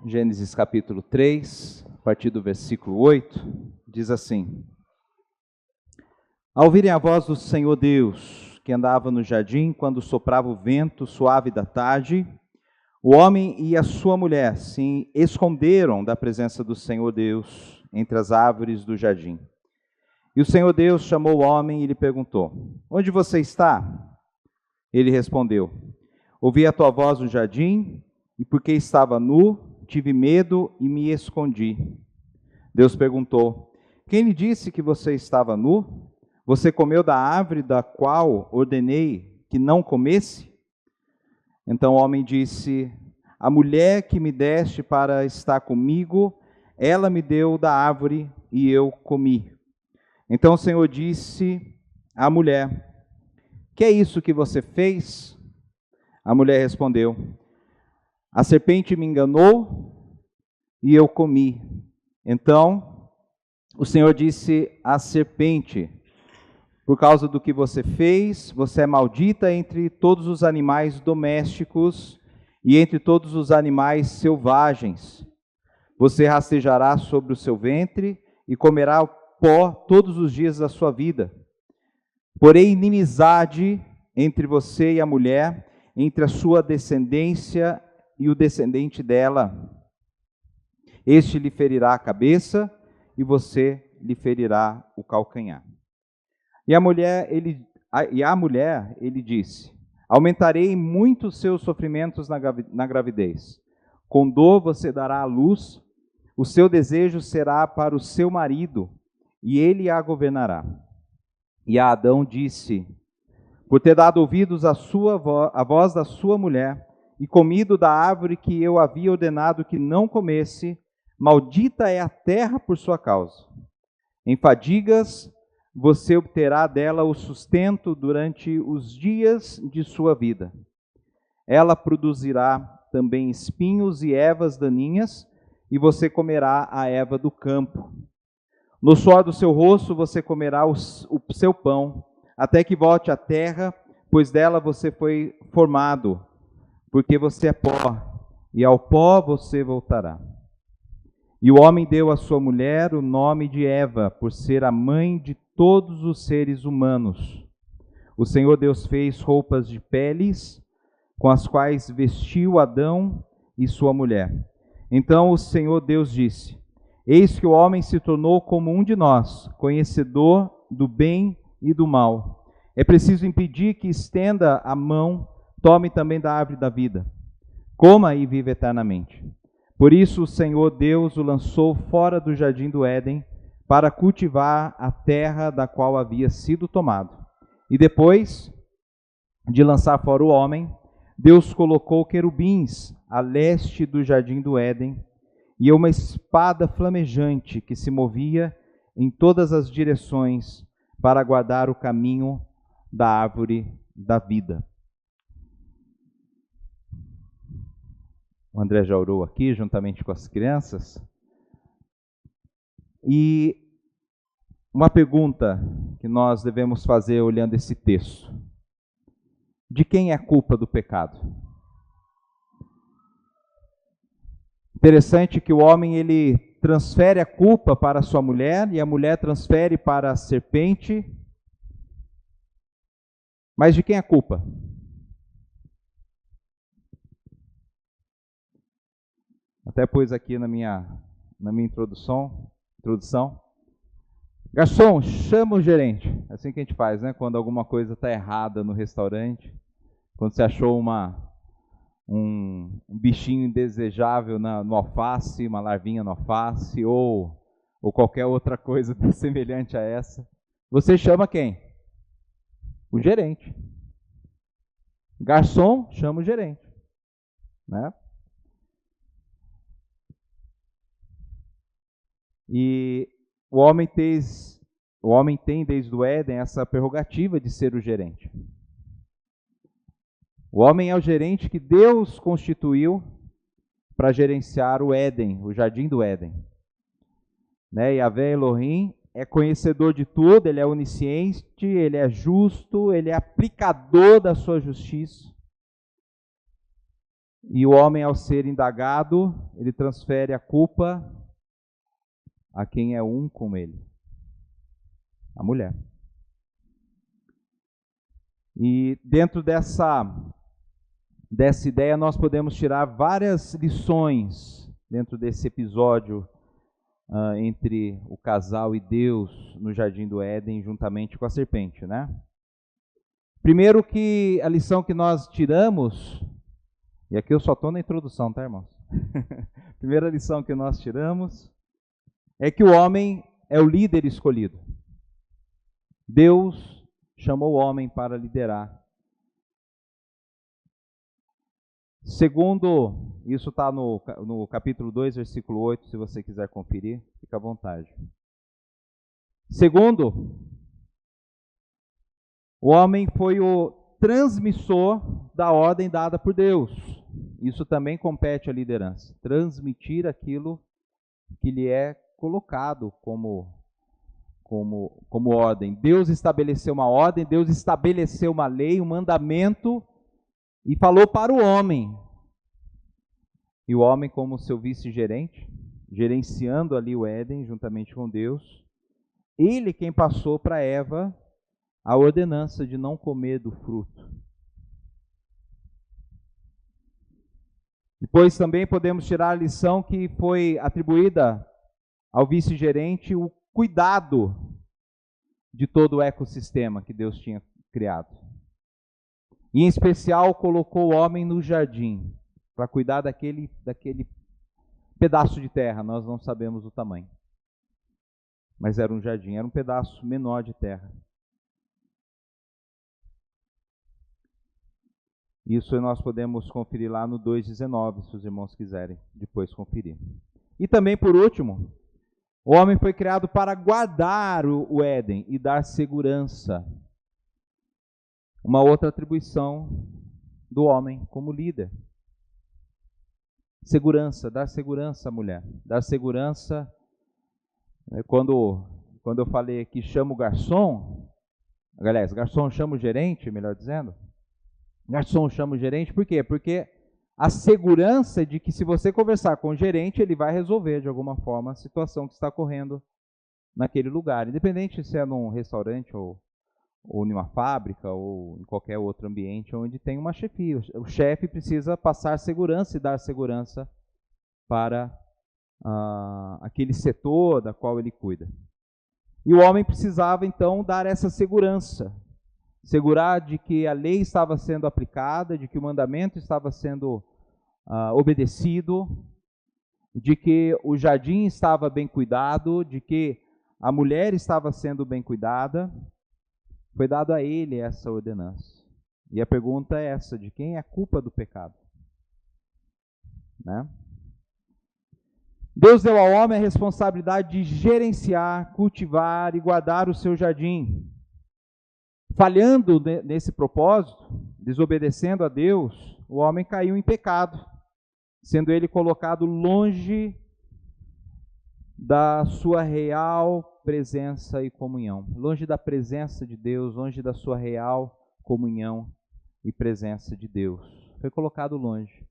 Gênesis capítulo 3, a partir do versículo 8, diz assim: Ao ouvirem a voz do Senhor Deus, que andava no jardim quando soprava o vento suave da tarde, o homem e a sua mulher se esconderam da presença do Senhor Deus entre as árvores do jardim. E o Senhor Deus chamou o homem e lhe perguntou: Onde você está? Ele respondeu: Ouvi a tua voz no jardim, e porque estava nu, tive medo e me escondi. Deus perguntou: Quem lhe disse que você estava nu? Você comeu da árvore da qual ordenei que não comesse? Então o homem disse: A mulher que me deste para estar comigo, ela me deu da árvore e eu comi. Então o Senhor disse à mulher: Que é isso que você fez? A mulher respondeu: A serpente me enganou e eu comi. Então o Senhor disse à serpente: Por causa do que você fez, você é maldita entre todos os animais domésticos e entre todos os animais selvagens. Você rastejará sobre o seu ventre e comerá o pó todos os dias da sua vida. Porém, inimizade entre você e a mulher, entre a sua descendência e o descendente dela. Este lhe ferirá a cabeça e você lhe ferirá o calcanhar. E a mulher, ele disse: Aumentarei muito os seus sofrimentos na gravidez. Com dor você dará à luz, o seu desejo será para o seu marido, e ele a governará. E a Adão disse: Por ter dado ouvidos à voz da sua mulher, e comido da árvore que eu havia ordenado que não comesse, maldita é a terra por sua causa. Em fadigas você obterá dela o sustento durante os dias de sua vida. Ela produzirá também espinhos e ervas daninhas, e você comerá a erva do campo. No suor do seu rosto você comerá o seu pão, até que volte à terra, pois dela você foi formado, porque você é pó, e ao pó você voltará. E o homem deu à sua mulher o nome de Eva, por ser a mãe de todos os seres humanos. O Senhor Deus fez roupas de peles, com as quais vestiu Adão e sua mulher. Então o Senhor Deus disse: Eis que o homem se tornou como um de nós, conhecedor do bem e do mal. É preciso impedir que estenda a mão, tome também da árvore da vida. Coma e viva eternamente. Por isso o Senhor Deus o lançou fora do jardim do Éden, para cultivar a terra da qual havia sido tomado. E depois de lançar fora o homem, Deus colocou querubins a leste do jardim do Éden, e uma espada flamejante que se movia em todas as direções para guardar o caminho da árvore da vida. O André já orou aqui, juntamente com as crianças. E uma pergunta que nós devemos fazer olhando esse texto: de quem é a culpa do pecado? Interessante que o homem ele transfere a culpa para a sua mulher e a mulher transfere para a serpente. Mas de quem é a culpa? Até pus aqui na minha introdução. Garçom, chama o gerente. É assim que a gente faz, né? Quando alguma coisa está errada no restaurante, quando você achou um bichinho indesejável no alface, uma larvinha no alface, ou qualquer outra coisa semelhante a essa, você chama quem? O gerente. Garçom, chama o gerente, né? E o homem tem desde o Éden essa prerrogativa de ser o gerente. O homem é o gerente que Deus constituiu para gerenciar o Éden, o jardim do Éden. Né? Yahvé Elohim é conhecedor de tudo, ele é onisciente, ele é justo, ele é aplicador da sua justiça. E o homem, ao ser indagado, ele transfere a culpa a quem é um com ele, a mulher. E dentro dessa ideia nós podemos tirar várias lições dentro desse episódio entre o casal e Deus no Jardim do Éden, juntamente com a serpente, né? Primeiro que a lição que nós tiramos, e aqui eu só estou na introdução, tá, irmãos? Primeira lição que nós tiramos é que o homem é o líder escolhido. Deus chamou o homem para liderar. Segundo, isso está no capítulo 2, versículo 8, se você quiser conferir, fica à vontade. Segundo, o homem foi o transmissor da ordem dada por Deus. Isso também compete à liderança. Transmitir aquilo que lhe é colocado como ordem. Deus estabeleceu uma ordem, Deus estabeleceu uma lei, um mandamento, e falou para o homem. E o homem, como seu vice-gerente, gerenciando ali o Éden juntamente com Deus, ele quem passou para Eva a ordenança de não comer do fruto. Depois também podemos tirar a lição que foi atribuída ao vice-gerente o cuidado de todo o ecossistema que Deus tinha criado. E em especial colocou o homem no jardim para cuidar daquele pedaço de terra, nós não sabemos o tamanho. Mas era um jardim, era um pedaço menor de terra. Isso nós podemos conferir lá no 2,19, se os irmãos quiserem depois conferir. E também, por último, o homem foi criado para guardar o Éden e dar segurança. Uma outra atribuição do homem como líder. Segurança, dar segurança à mulher. Dar segurança, quando eu falei que chama o garçom, aliás, garçom chama o gerente, melhor dizendo, garçom chama o gerente, por quê? Porque a segurança de que se você conversar com o gerente, ele vai resolver de alguma forma a situação que está ocorrendo naquele lugar, independente se é num restaurante ou numa fábrica ou em qualquer outro ambiente onde tem uma chefia. O chefe precisa passar segurança e dar segurança para aquele setor da qual ele cuida. E o homem precisava então dar essa segurança. Segurar de que a lei estava sendo aplicada, de que o mandamento estava sendo obedecido, de que o jardim estava bem cuidado, de que a mulher estava sendo bem cuidada. Foi dado a ele essa ordenança. E a pergunta é essa, de quem é a culpa do pecado? Né? Deus deu ao homem a responsabilidade de gerenciar, cultivar e guardar o seu jardim. Falhando nesse propósito, desobedecendo a Deus, o homem caiu em pecado, sendo ele colocado longe da sua real presença e comunhão, longe da presença de Deus, longe da sua real comunhão e presença de Deus. Foi colocado longe.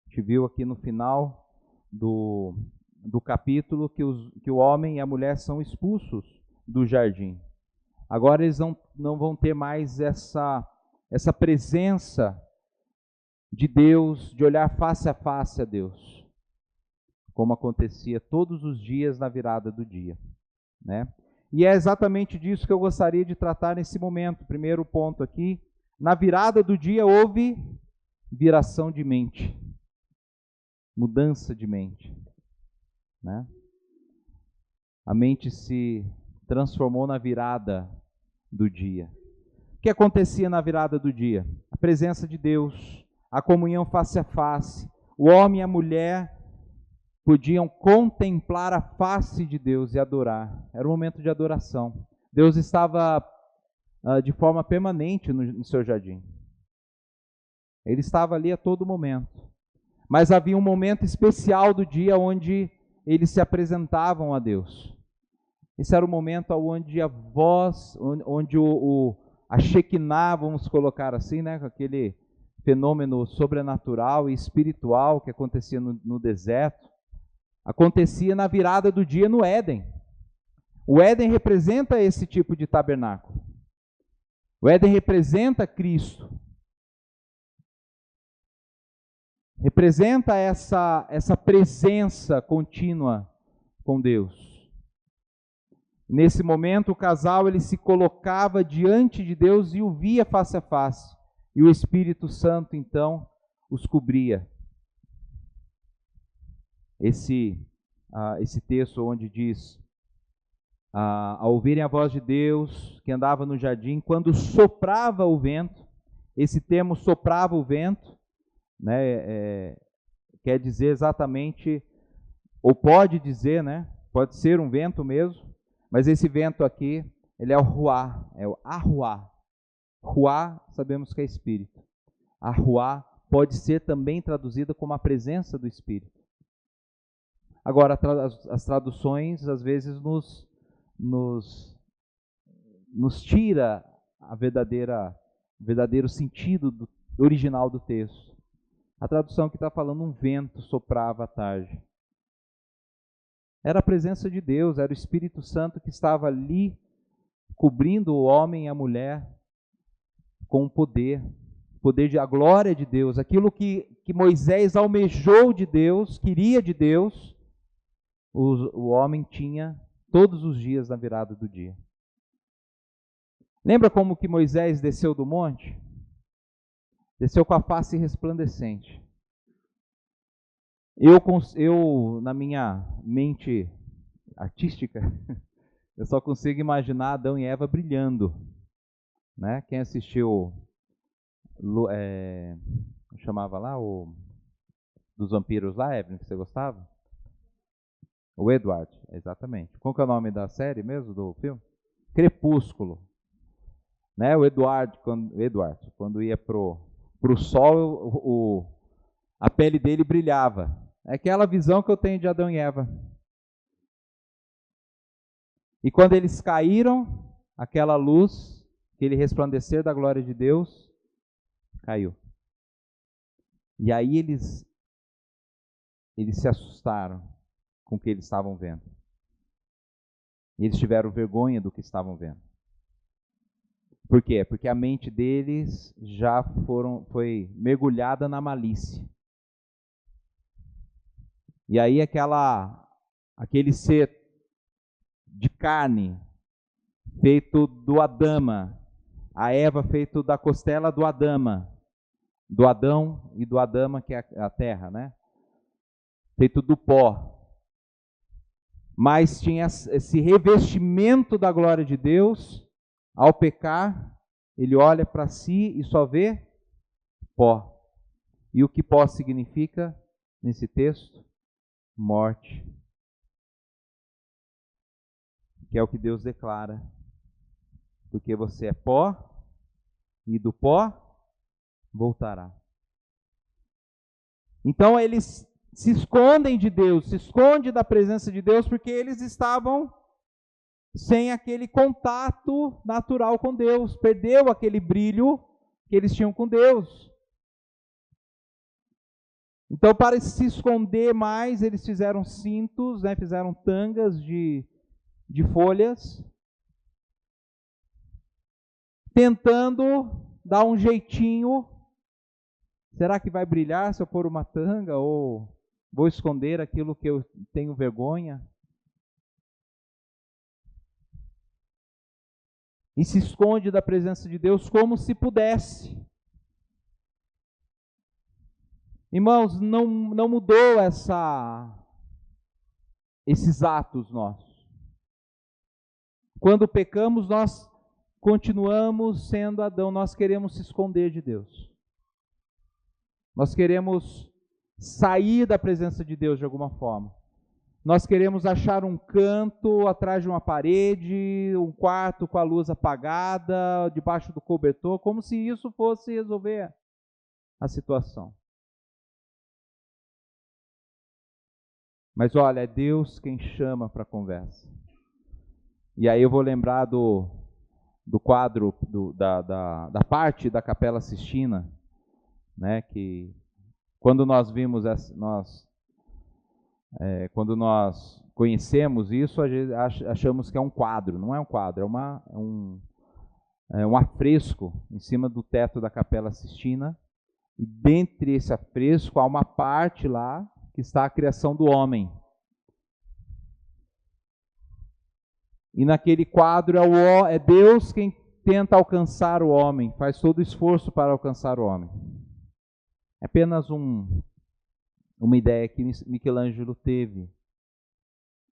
A gente viu aqui no final do capítulo que o homem e a mulher são expulsos do jardim. Agora eles não vão ter mais essa presença de Deus, de olhar face a face a Deus, como acontecia todos os dias na virada do dia, né? E é exatamente disso que eu gostaria de tratar nesse momento. Primeiro ponto aqui, na virada do dia houve viração de mente, mudança de mente, né? A mente se transformou na virada do dia. O que acontecia na virada do dia? A presença de Deus, a comunhão face a face. O homem e a mulher podiam contemplar a face de Deus e adorar. Era um momento de adoração. Deus estava de forma permanente no seu jardim. Ele estava ali a todo momento. Mas havia um momento especial do dia onde eles se apresentavam a Deus. Esse era o momento onde a voz, onde a Shekinah, vamos colocar assim, né, com aquele fenômeno sobrenatural e espiritual que acontecia no deserto, acontecia na virada do dia no Éden. O Éden representa esse tipo de tabernáculo. O Éden representa Cristo. Representa essa presença contínua com Deus. Nesse momento, o casal ele se colocava diante de Deus e o via face a face. E o Espírito Santo, então, os cobria. Esse texto onde diz, ao ouvirem a voz de Deus, que andava no jardim, quando soprava o vento, esse termo soprava o vento, né, quer dizer exatamente, ou pode dizer, né, pode ser um vento mesmo, mas esse vento aqui, ele é o ruá, é o arruá. Ruá, sabemos que é espírito. Arruá pode ser também traduzida como a presença do Espírito. Agora, as traduções, às vezes, nos tira o verdadeiro sentido original do texto. A tradução que está falando, um vento soprava à tarde. Era a presença de Deus, era o Espírito Santo que estava ali, cobrindo o homem e a mulher com o poder a glória de Deus, aquilo que Moisés almejou de Deus, queria de Deus, o homem tinha todos os dias na virada do dia. Lembra como que Moisés desceu do monte? Desceu com a face resplandecente. Eu, na minha mente artística, eu só consigo imaginar Adão e Eva brilhando. Né? Quem assistiu, chamava lá, dos vampiros lá, Evelyn, que você gostava? O Edward, exatamente. Qual que é o nome da série mesmo, do filme? Crepúsculo. Né? O Edward, quando ia pro sol, a pele dele brilhava. É aquela visão que eu tenho de Adão e Eva. E quando eles caíram, aquela luz, aquele resplandecer da glória de Deus, caiu. E aí eles se assustaram com o que eles estavam vendo. E eles tiveram vergonha do que estavam vendo. Por quê? Porque a mente deles já foi mergulhada na malícia. E aí aquele ser de carne, feito do Adama, a Eva feito da costela do Adama, do Adão e do Adama, que é a terra, né? Feito do pó. Mas tinha esse revestimento da glória de Deus. Ao pecar, ele olha para si e só vê pó. E o que pó significa nesse texto? Morte. Que é o que Deus declara. Porque você é pó, e do pó voltará. Então eles se escondem de Deus, se escondem da presença de Deus, porque eles estavam sem aquele contato natural com Deus, perdeu aquele brilho que eles tinham com Deus. Então, para se esconder mais, eles fizeram cintos, né, fizeram tangas de folhas, tentando dar um jeitinho. Será que vai brilhar se eu pôr uma tanga? Ou vou esconder aquilo que eu tenho vergonha? E se esconde da presença de Deus como se pudesse. Irmãos, não mudou esses atos nossos. Quando pecamos, nós continuamos sendo Adão, nós queremos se esconder de Deus. Nós queremos sair da presença de Deus de alguma forma. Nós queremos achar um canto atrás de uma parede, um quarto com a luz apagada, debaixo do cobertor, como se isso fosse resolver a situação. Mas olha, é Deus quem chama para a conversa. E aí eu vou lembrar do quadro, da parte da Capela Sistina, né? Que quando nós vimos, quando nós conhecemos isso, a gente achamos que é um quadro. Não é um quadro, é um afresco em cima do teto da Capela Sistina. E dentre esse afresco há uma parte lá que está a criação do homem. E naquele quadro é Deus quem tenta alcançar o homem, faz todo o esforço para alcançar o homem. É apenas uma ideia que Michelangelo teve.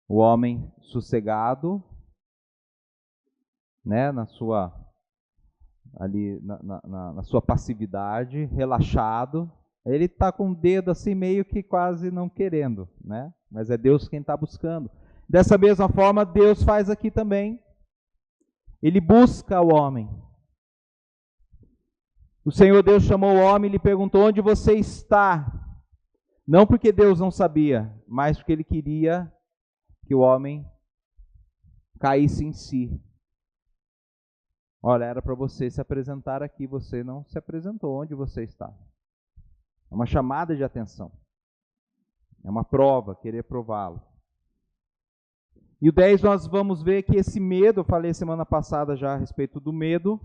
O homem sossegado, né, na sua passividade, relaxado. Ele está com o dedo assim meio que quase não querendo, né? Mas é Deus quem está buscando. Dessa mesma forma, Deus faz aqui também. Ele busca o homem. O Senhor Deus chamou o homem e lhe perguntou: onde você está? Não porque Deus não sabia, mas porque Ele queria que o homem caísse em si. Olha, era para você se apresentar aqui, você não se apresentou. Onde você está? É uma chamada de atenção. É uma prova, querer prová-lo. E o 10 nós vamos ver que esse medo, eu falei semana passada já a respeito do medo,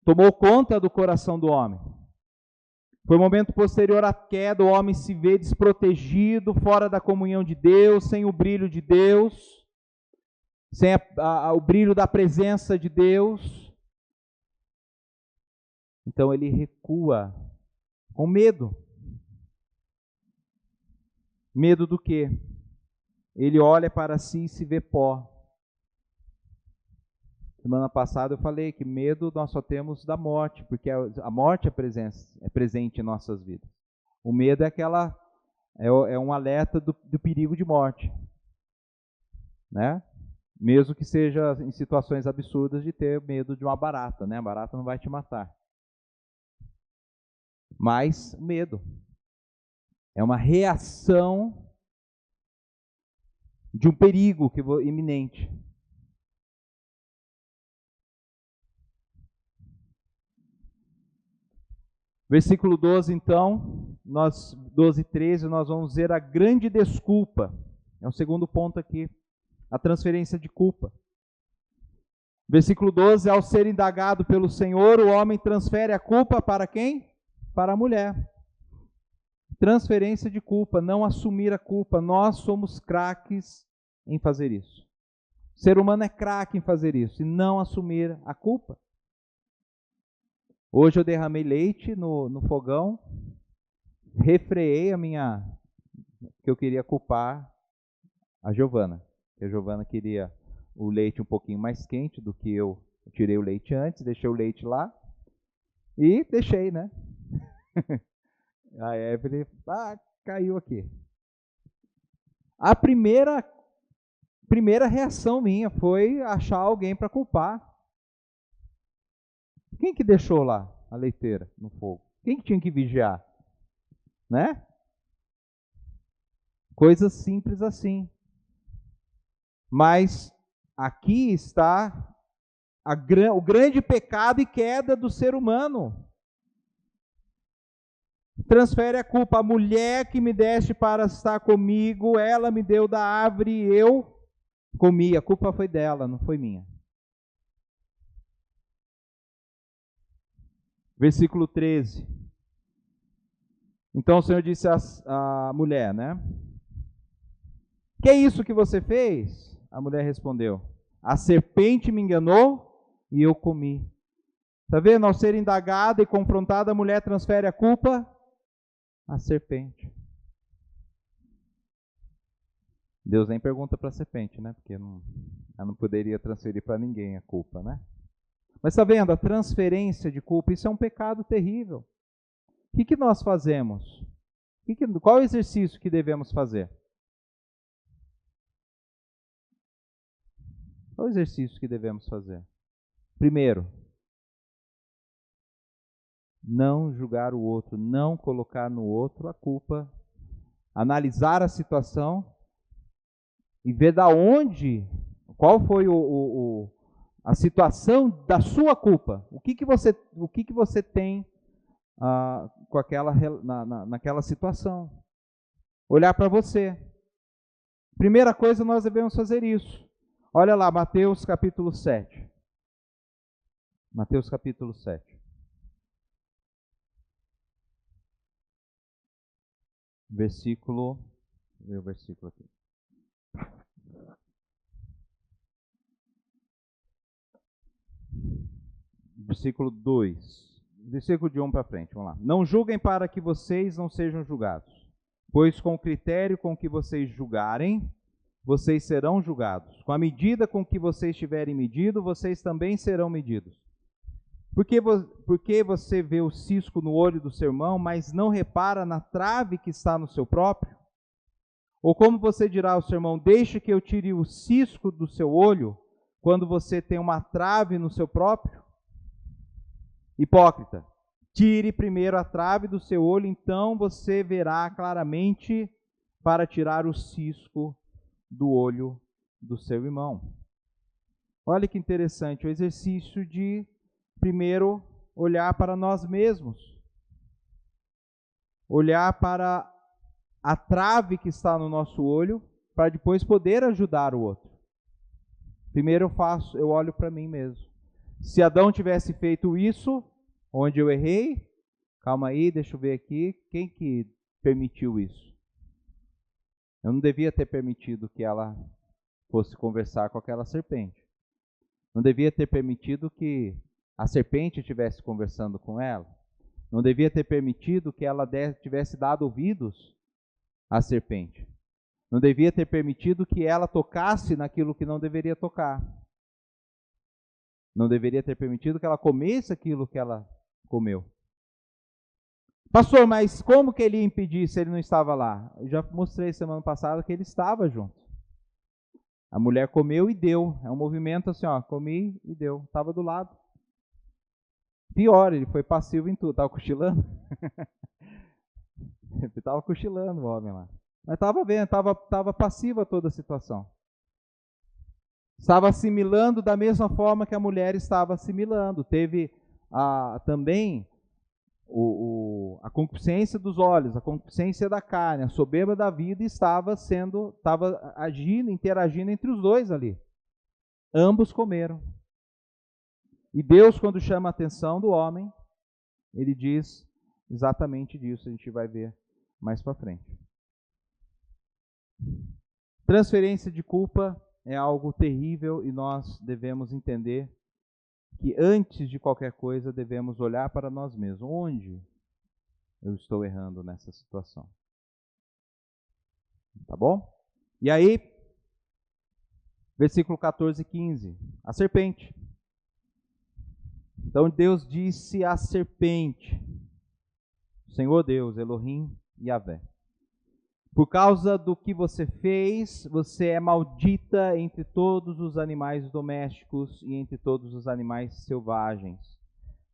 tomou conta do coração do homem. Foi um momento posterior à queda, o homem se vê desprotegido, fora da comunhão de Deus, sem o brilho de Deus, sem o brilho da presença de Deus. Então ele recua com medo. Medo do quê? Ele olha para si e se vê pó. Semana passada eu falei que medo nós só temos da morte, porque a morte é presente em nossas vidas. O medo é um alerta do perigo de morte, né? Mesmo que seja em situações absurdas de ter medo de uma barata, né? A barata não vai te matar. Mas o medo é uma reação de um perigo iminente. Versículo 12, então, 12 e 13, nós vamos ver a grande desculpa. É o segundo ponto aqui, a transferência de culpa. Versículo 12, ao ser indagado pelo Senhor, o homem transfere a culpa para quem? Para a mulher. Transferência de culpa, não assumir a culpa. Nós somos craques em fazer isso. O ser humano é craque em fazer isso e não assumir a culpa. Hoje eu derramei leite no fogão, refreei que eu queria culpar a Giovana. A Giovana queria o leite um pouquinho mais quente do que eu. Eu tirei o leite antes, deixei o leite lá e deixei, né? A Evelyn, caiu aqui. A primeira reação minha foi achar alguém para culpar. Quem que deixou lá a leiteira no fogo? Quem que tinha que vigiar? Né? Coisas simples assim. Mas aqui está o grande pecado e queda do ser humano. Transfere a culpa. A mulher que me deste para estar comigo, ela me deu da árvore e eu comi. A culpa foi dela, não foi minha. Versículo 13. Então o Senhor disse à mulher, né? Que é isso que você fez? A mulher respondeu: a serpente me enganou e eu comi. Está vendo? Ao ser indagada e confrontada, a mulher transfere a culpa à serpente. Deus nem pergunta para a serpente, né? Porque ela não poderia transferir para ninguém a culpa, né? Mas está vendo? A transferência de culpa, isso é um pecado terrível. O que nós fazemos? Qual é o exercício que devemos fazer? Qual é o exercício que devemos fazer? Primeiro, não julgar o outro, não colocar no outro a culpa, analisar a situação e ver qual foi a situação da sua culpa. O que você tem naquela situação. Olhar para você. Primeira coisa, nós devemos fazer isso. Olha lá, Mateus capítulo 7. Mateus capítulo 7. Versículo. Deixa eu ver o versículo aqui. Versículo 2. Versículo de 1 para frente, vamos lá. Não julguem para que vocês não sejam julgados, pois com o critério com que vocês julgarem, vocês serão julgados. Com a medida com que vocês tiverem medido, vocês também serão medidos. Porque você vê o cisco no olho do seu irmão, mas não repara na trave que está no seu próprio? Ou como você dirá ao seu irmão, deixe que eu tire o cisco do seu olho, quando você tem uma trave no seu próprio? Hipócrita, tire primeiro a trave do seu olho, então você verá claramente para tirar o cisco do olho do seu irmão. Olha que interessante, o exercício de primeiro olhar para nós mesmos. Olhar para a trave que está no nosso olho, para depois poder ajudar o outro. Primeiro eu olho para mim mesmo. Se Adão tivesse feito isso, onde eu errei, calma aí, deixa eu ver aqui, quem que permitiu isso? Eu não devia ter permitido que ela fosse conversar com aquela serpente. Não devia ter permitido que a serpente estivesse conversando com ela. Não devia ter permitido que ela tivesse dado ouvidos à serpente. Não devia ter permitido que ela tocasse naquilo que não deveria tocar. Não deveria ter permitido que ela comesse aquilo que ela comeu. Pastor, mas como que ele ia impedir se ele não estava lá? Eu já mostrei semana passada que ele estava junto. A mulher comeu e deu. É um movimento assim, ó, comi e deu. Estava do lado. Pior, ele foi passivo em tudo. Estava cochilando? Ele estava cochilando o homem lá. Mas estava vendo, estava passivo a toda a situação. Estava assimilando da mesma forma que a mulher estava assimilando. Teve também a concupiscência dos olhos, a concupiscência da carne, a soberba da vida estava agindo, interagindo entre os dois ali. Ambos comeram. E Deus, quando chama a atenção do homem, ele diz exatamente disso, a gente vai ver mais para frente. Transferência de culpa é algo terrível e nós devemos entender que antes de qualquer coisa devemos olhar para nós mesmos. Onde eu estou errando nessa situação? Tá bom? E aí, versículo 14 e 15, a serpente. Então Deus disse à serpente, Senhor Deus, Elohim e Yahvé, por causa do que você fez, você é maldita entre todos os animais domésticos e entre todos os animais selvagens.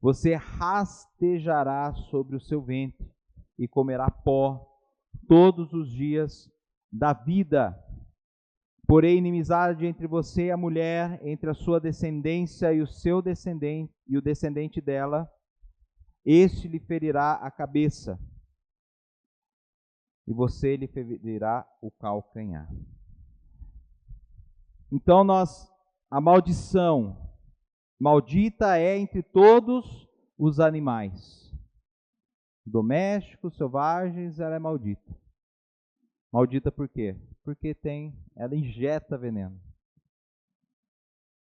Você rastejará sobre o seu ventre e comerá pó todos os dias da vida. Porém, inimizade entre você e a mulher, entre a sua descendência e o seu descendente, e o descendente dela, este lhe ferirá a cabeça, e você lhe ferirá o calcanhar. Então a maldição, maldita é entre todos os animais. Domésticos, selvagens, ela é maldita. Maldita por quê? Porque ela injeta veneno.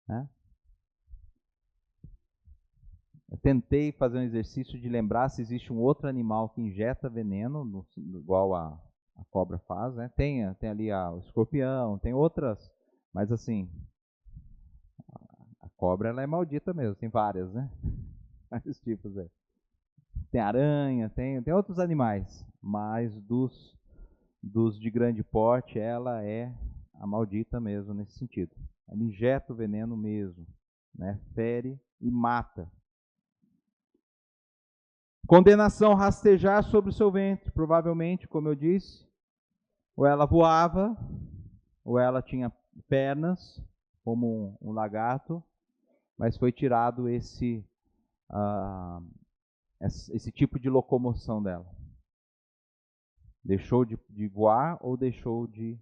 Né? Eu tentei fazer um exercício de lembrar se existe um outro animal que injeta veneno, igual a cobra faz, né? Tem ali o escorpião, tem outras, mas assim, a cobra ela é maldita mesmo, tem várias, né? Vários tipos aí. Tem aranha, tem outros animais, mas dos de grande porte, ela é a maldita mesmo nesse sentido. Ela injeta o veneno mesmo, né? Fere e mata. Condenação, rastejar sobre o seu ventre, provavelmente, como eu disse, ou ela voava, ou ela tinha pernas, como um lagarto, mas foi tirado esse tipo de locomoção dela. Deixou de voar ou deixou de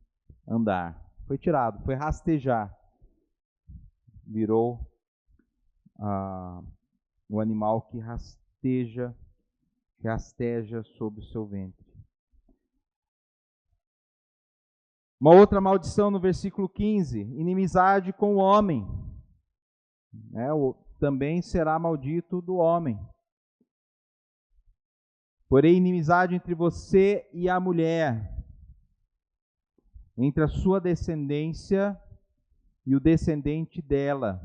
andar. Foi tirado, foi rastejar. Virou o animal que rasteja sobre o seu ventre. Uma outra maldição no versículo 15: inimizade com o homem. Também será maldito do homem. Porém, inimizade entre você e a mulher, entre a sua descendência e o descendente dela,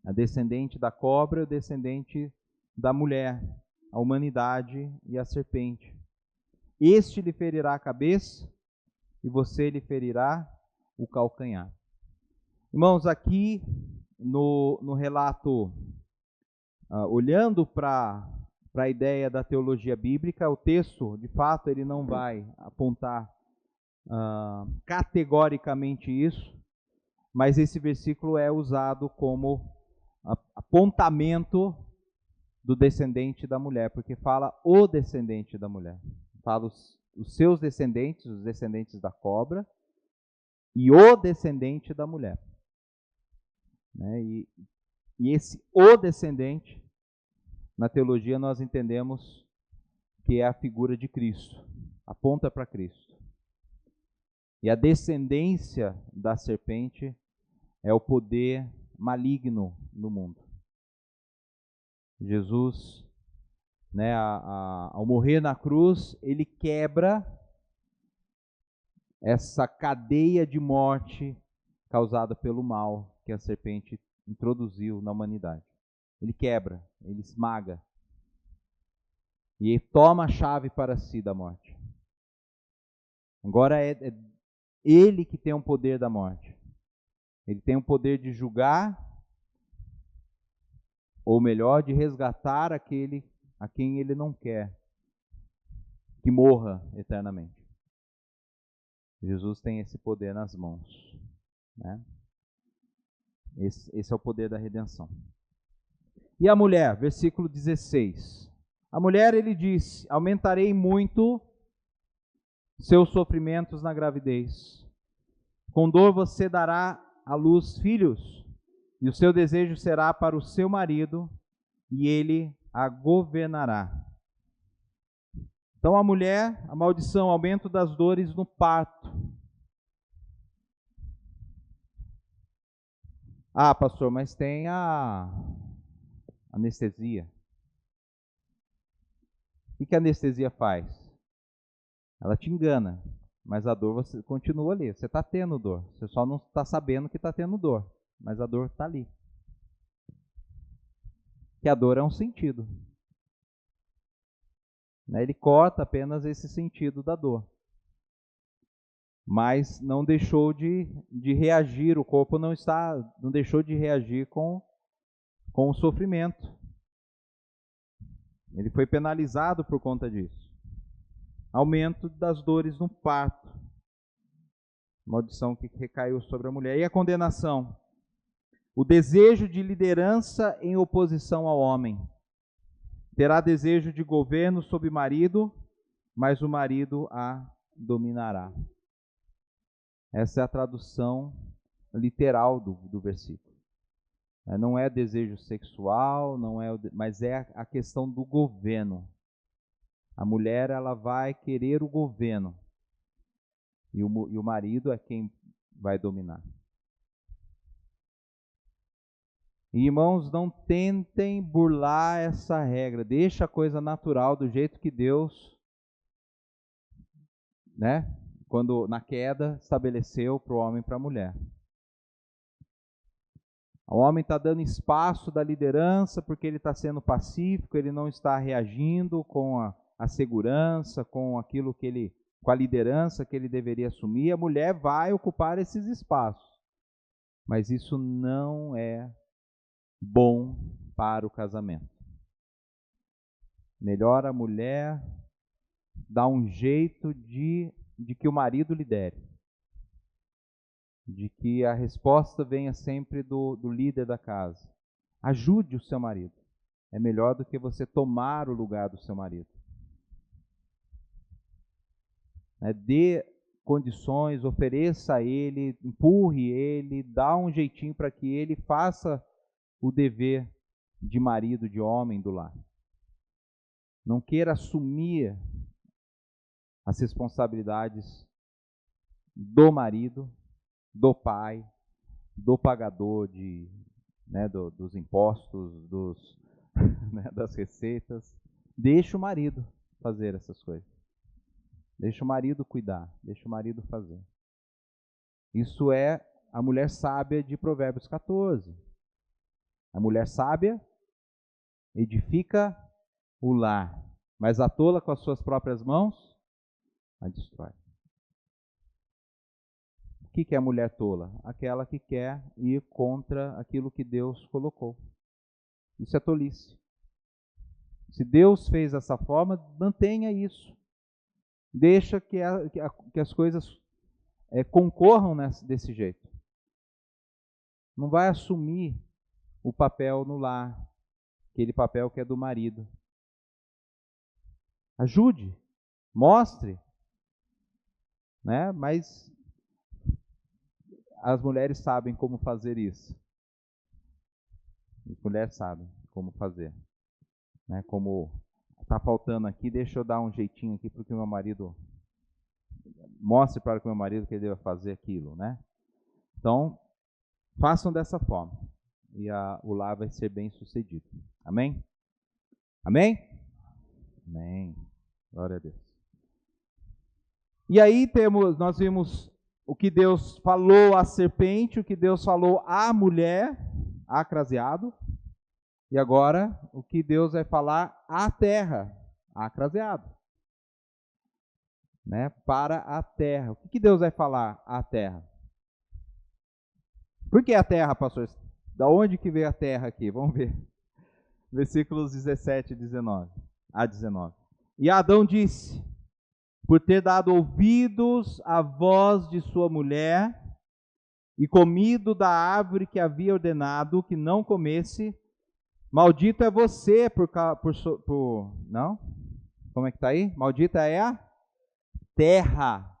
a descendente da cobra e o descendente da mulher, a humanidade e a serpente. Este lhe ferirá a cabeça e você lhe ferirá o calcanhar. Irmãos, aqui no relato, olhando para a ideia da teologia bíblica, o texto, de fato, ele não vai apontar categoricamente isso, mas esse versículo é usado como apontamento do descendente da mulher, porque fala o descendente da mulher. Fala os seus descendentes, os descendentes da cobra, e o descendente da mulher. Né? E esse o descendente, na teologia nós entendemos que é a figura de Cristo, aponta para Cristo. E a descendência da serpente é o poder maligno no mundo. Jesus, né, ao morrer na cruz, ele quebra essa cadeia de morte causada pelo mal que a serpente introduziu na humanidade. Ele quebra, ele esmaga. E ele toma a chave para si da morte. Agora é ele que tem o poder da morte. Ele tem o poder de julgar, ou melhor, de resgatar aquele a quem ele não quer que morra eternamente. Jesus tem esse poder nas mãos. Né? Esse é o poder da redenção. E a mulher, versículo 16. A mulher, ele disse: aumentarei muito seus sofrimentos na gravidez. Com dor você dará à luz filhos, e o seu desejo será para o seu marido, e ele a governará. Então a mulher, a maldição, aumento das dores no parto. Ah, pastor, mas tem a anestesia. O que a anestesia faz? Ela te engana, mas a dor você continua ali. Você está tendo dor, você só não está sabendo que está tendo dor, mas a dor está ali. Que a dor é um sentido. Ele corta apenas esse sentido da dor. Mas não deixou de reagir, o corpo não deixou de reagir com o sofrimento. Ele foi penalizado por conta disso. Aumento das dores no parto. Maldição que recaiu sobre a mulher. E a condenação? O desejo de liderança em oposição ao homem. Terá desejo de governo sobre o marido, mas o marido a dominará. Essa é a tradução literal do versículo. Não é desejo sexual, mas é a questão do governo. A mulher, ela vai querer o governo, e o marido é quem vai dominar. E, irmãos, não tentem burlar essa regra. Deixa a coisa natural do jeito que Deus, quando na queda, estabeleceu para o homem e para a mulher. O homem está dando espaço da liderança porque ele está sendo pacífico, ele não está reagindo com a segurança, com aquilo com a liderança que ele deveria assumir. A mulher vai ocupar esses espaços. Mas isso não é bom para o casamento. Melhor a mulher dar um jeito de que o marido lidere. De que a resposta venha sempre do líder da casa. Ajude o seu marido. é melhor do que você tomar o lugar do seu marido. Dê condições, ofereça a ele, empurre ele, dá um jeitinho para que ele faça o dever de marido, de homem do lar. Não queira assumir as responsabilidades do marido, do pai, do pagador dos impostos, das receitas. Deixa o marido fazer essas coisas. Deixa o marido cuidar, deixa o marido fazer. Isso é a mulher sábia de Provérbios 14. A mulher sábia edifica o lar, mas a tola com as suas próprias mãos a destrói. O que é a mulher tola? Aquela que quer ir contra aquilo que Deus colocou. Isso é tolice. Se Deus fez dessa forma, mantenha isso. Deixa que as coisas concorram desse jeito. Não vai assumir o papel no lar, aquele papel que é do marido. Ajude, mostre, mas as mulheres sabem como fazer isso. As mulheres sabem como fazer. Como está faltando aqui, deixa eu dar um jeitinho aqui para que o meu marido mostre para o meu marido que ele deve fazer aquilo, Então, façam dessa forma e o lar vai ser bem sucedido. Amém? Amém? Amém. Glória a Deus. E aí nós vimos o que Deus falou à serpente, o que Deus falou à mulher, a craseado. E agora, o que Deus vai falar à terra, a craseado. Para a terra. O que Deus vai falar à terra? Por que a terra, pastor? Da onde que veio a terra aqui? Vamos ver. Versículos 17 a 19. E Adão disse, por ter dado ouvidos à voz de sua mulher e comido da árvore que havia ordenado que não comesse, maldito é você não? Como é que está aí? Maldita é a terra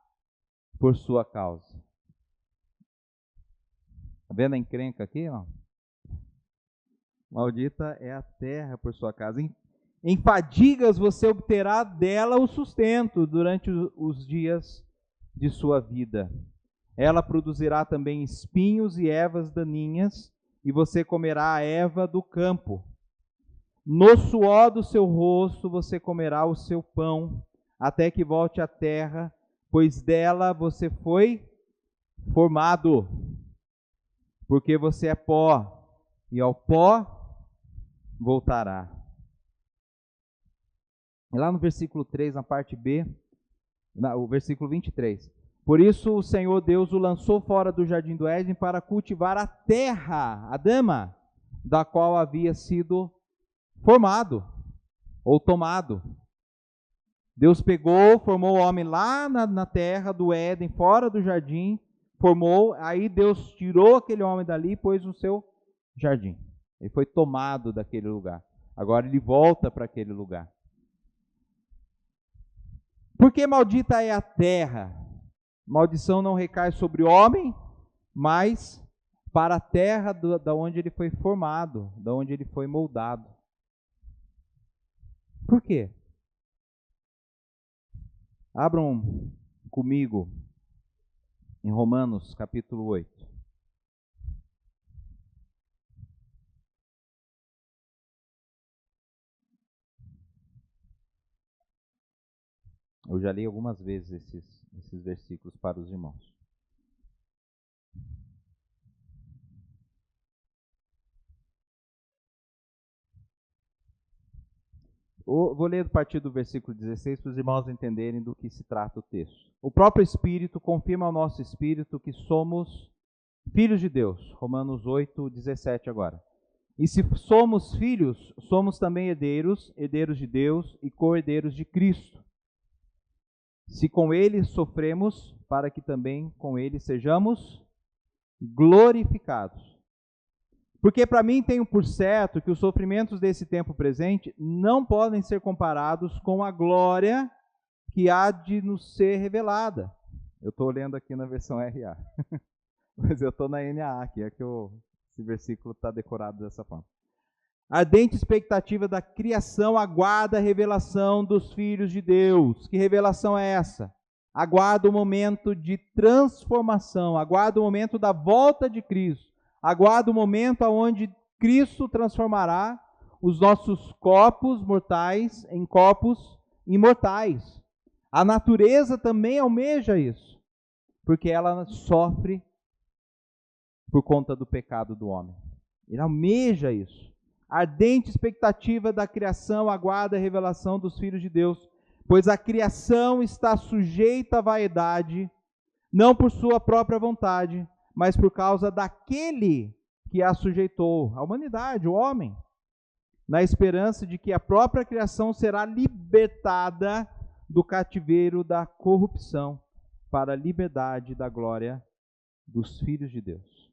por sua causa. Está vendo a encrenca aqui? Não? Maldita é a terra por sua casa. Em fadigas você obterá dela o sustento durante os dias de sua vida. Ela produzirá também espinhos e ervas daninhas, e você comerá a erva do campo. No suor do seu rosto você comerá o seu pão, até que volte à terra, pois dela você foi formado. Porque você é pó, e ao pó voltará. E lá no versículo 3, na parte B, o versículo 23. Por isso o Senhor Deus o lançou fora do jardim do Éden para cultivar a terra, a dama, da qual havia sido formado, ou tomado. Deus pegou, formou o homem lá na terra do Éden, fora do jardim, formou, aí Deus tirou aquele homem dali e pôs no seu jardim. Ele foi tomado daquele lugar. Agora ele volta para aquele lugar. Porque maldita é a terra? Maldição não recai sobre o homem, mas para a terra da onde ele foi formado, da onde ele foi moldado. Por quê? Abram comigo em Romanos capítulo 8. Eu já li algumas vezes esses versículos para os irmãos. Vou ler a partir do versículo 16 para os irmãos entenderem do que se trata o texto. O próprio Espírito confirma ao nosso espírito que somos filhos de Deus. Romanos 8, 17 agora. E se somos filhos, somos também herdeiros, herdeiros de Deus e co-herdeiros de Cristo. Se com Ele sofremos, para que também com Ele sejamos glorificados. Porque para mim tenho por certo que os sofrimentos desse tempo presente não podem ser comparados com a glória que há de nos ser revelada. Eu estou lendo aqui na versão RA, mas eu estou na NAA, que é que esse versículo está decorado dessa forma. A ardente expectativa da criação aguarda a revelação dos filhos de Deus. Que revelação é essa? Aguarda o momento de transformação, aguarda o momento da volta de Cristo, aguarda o momento onde Cristo transformará os nossos corpos mortais em corpos imortais. A natureza também almeja isso, porque ela sofre por conta do pecado do homem. Ele almeja isso. A ardente expectativa da criação aguarda a revelação dos filhos de Deus, pois a criação está sujeita à vaidade, não por sua própria vontade, mas por causa daquele que a sujeitou, a humanidade, o homem, na esperança de que a própria criação será libertada do cativeiro da corrupção para a liberdade da glória dos filhos de Deus.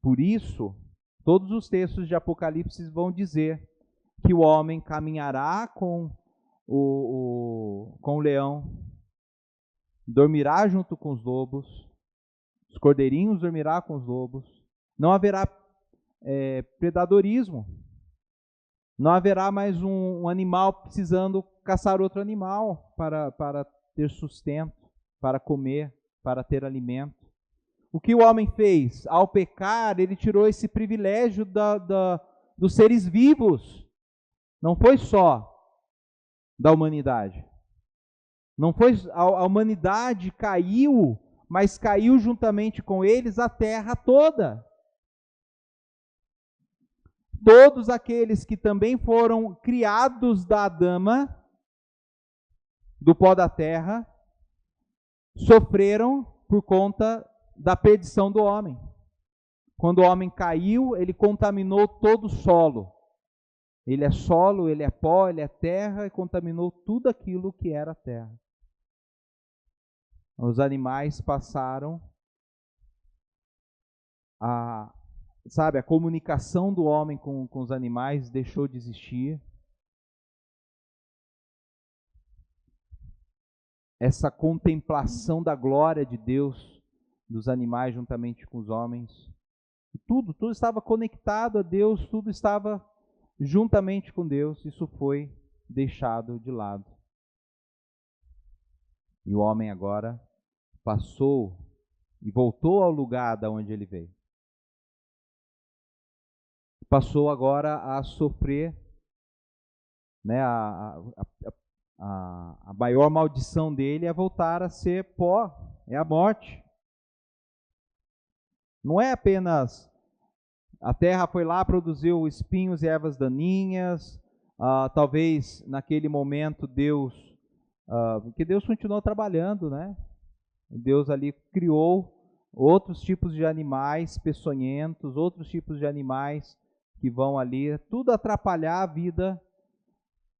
Por isso, todos os textos de Apocalipse vão dizer que o homem caminhará com o leão, dormirá junto com os lobos, os cordeirinhos dormirá com os lobos, não haverá predadorismo, não haverá mais um animal precisando caçar outro animal para ter sustento, para comer, para ter alimento. O que o homem fez? Ao pecar, ele tirou esse privilégio dos seres vivos. Não foi só da humanidade. Não foi a humanidade caiu, mas caiu juntamente com eles a terra toda. Todos aqueles que também foram criados da Adama, do pó da terra, sofreram por conta da perdição do homem. Quando o homem caiu, ele contaminou todo o solo. Ele é solo, ele é pó, ele é terra, e contaminou tudo aquilo que era terra. Os animais passaram a comunicação do homem com os animais deixou de existir. Essa contemplação da glória de Deus dos animais juntamente com os homens. Tudo estava conectado a Deus, tudo estava juntamente com Deus. Isso foi deixado de lado. E o homem agora passou e voltou ao lugar da onde ele veio. Passou agora a sofrer, né, a maior maldição dele é voltar a ser pó, é a morte. Não é apenas a terra foi lá, produziu espinhos e ervas daninhas, talvez naquele momento porque Deus continuou trabalhando, né? Deus ali criou outros tipos de animais peçonhentos, outros tipos de animais que vão ali, tudo atrapalhar a vida,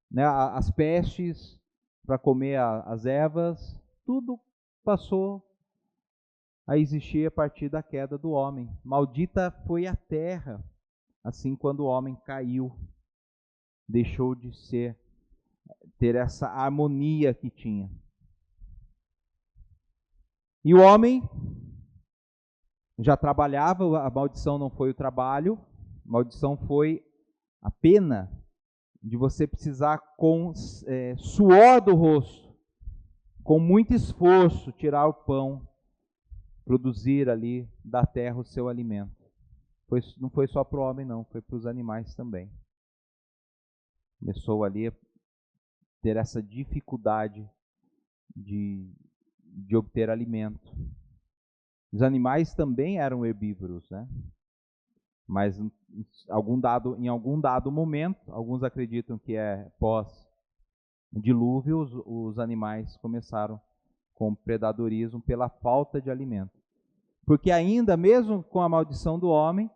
né? As pestes para comer as ervas, tudo passou a existir a partir da queda do homem. Maldita foi a terra, assim quando o homem caiu, deixou de ter essa harmonia que tinha. E o homem já trabalhava, a maldição não foi o trabalho, a maldição foi a pena de você precisar com suor do rosto, com muito esforço, tirar o pão, produzir ali da terra o seu alimento. Não foi só para o homem não, foi para os animais também. Começou ali a ter essa dificuldade de obter alimento. Os animais também eram herbívoros, né? Mas em algum dado momento, alguns acreditam que é pós-dilúvio, os animais começaram com predadorismo pela falta de alimento. Porque ainda, mesmo com a maldição do homem,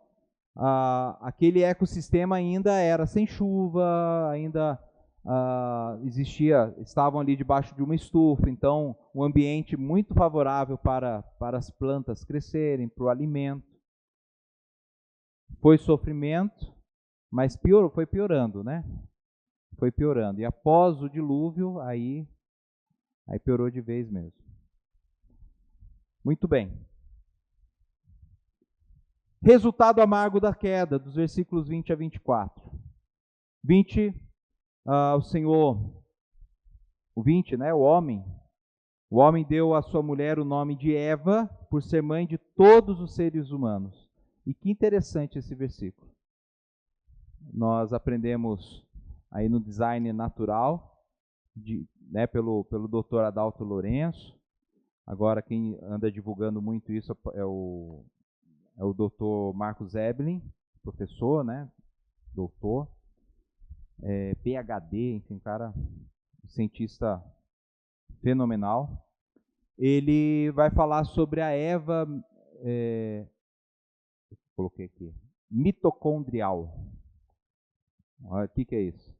aquele ecossistema ainda era sem chuva, ainda estavam ali debaixo de uma estufa, então um ambiente muito favorável para as plantas crescerem, para o alimento. Foi sofrimento, mas piorou, foi piorando, né? Foi piorando. E após o dilúvio, aí piorou de vez mesmo. Muito bem. Resultado amargo da queda, dos versículos 20 a 24. 20, o Senhor, o 20, né? O homem deu à sua mulher o nome de Eva, por ser mãe de todos os seres humanos. E que interessante esse versículo. Nós aprendemos aí no design natural, né, pelo Dr. Adalto Lourenço. Agora quem anda divulgando muito isso é o Dr. Marcos Eblin, professor, né, doutor, PhD, enfim, cara, cientista fenomenal. Ele vai falar sobre a Eva, coloquei aqui, mitocondrial. O que é isso?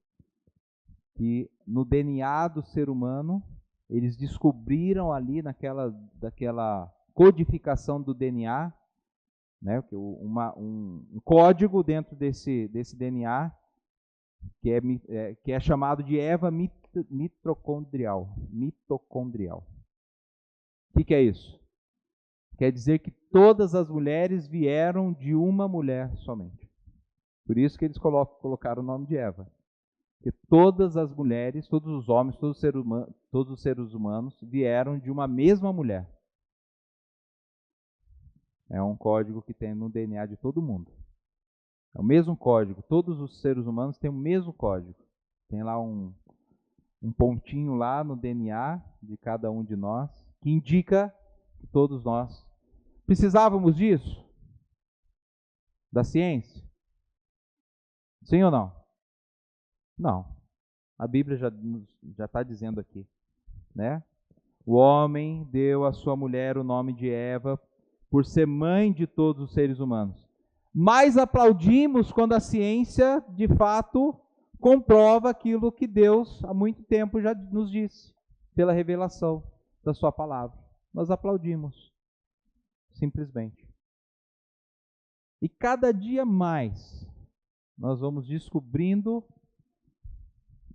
Que no DNA do ser humano, eles descobriram ali daquela codificação do DNA, né, um código dentro desse DNA que é chamado de Eva mitocondrial. O que é isso? Quer dizer que todas as mulheres vieram de uma mulher somente. Por isso que eles colocaram o nome de Eva. Porque todas as mulheres, todos os homens, todos os seres humanos vieram de uma mesma mulher. É um código que tem no DNA de todo mundo. É o mesmo código. Todos os seres humanos têm o mesmo código. Tem lá um pontinho lá no DNA de cada um de nós, que indica que todos nós precisávamos disso? Da ciência? Sim ou não? Não. A Bíblia já está dizendo aqui, né? O homem deu à sua mulher o nome de Eva por ser mãe de todos os seres humanos. Mas aplaudimos quando a ciência, de fato, comprova aquilo que Deus há muito tempo já nos disse, pela revelação da sua palavra. Nós aplaudimos, simplesmente. E cada dia mais nós vamos descobrindo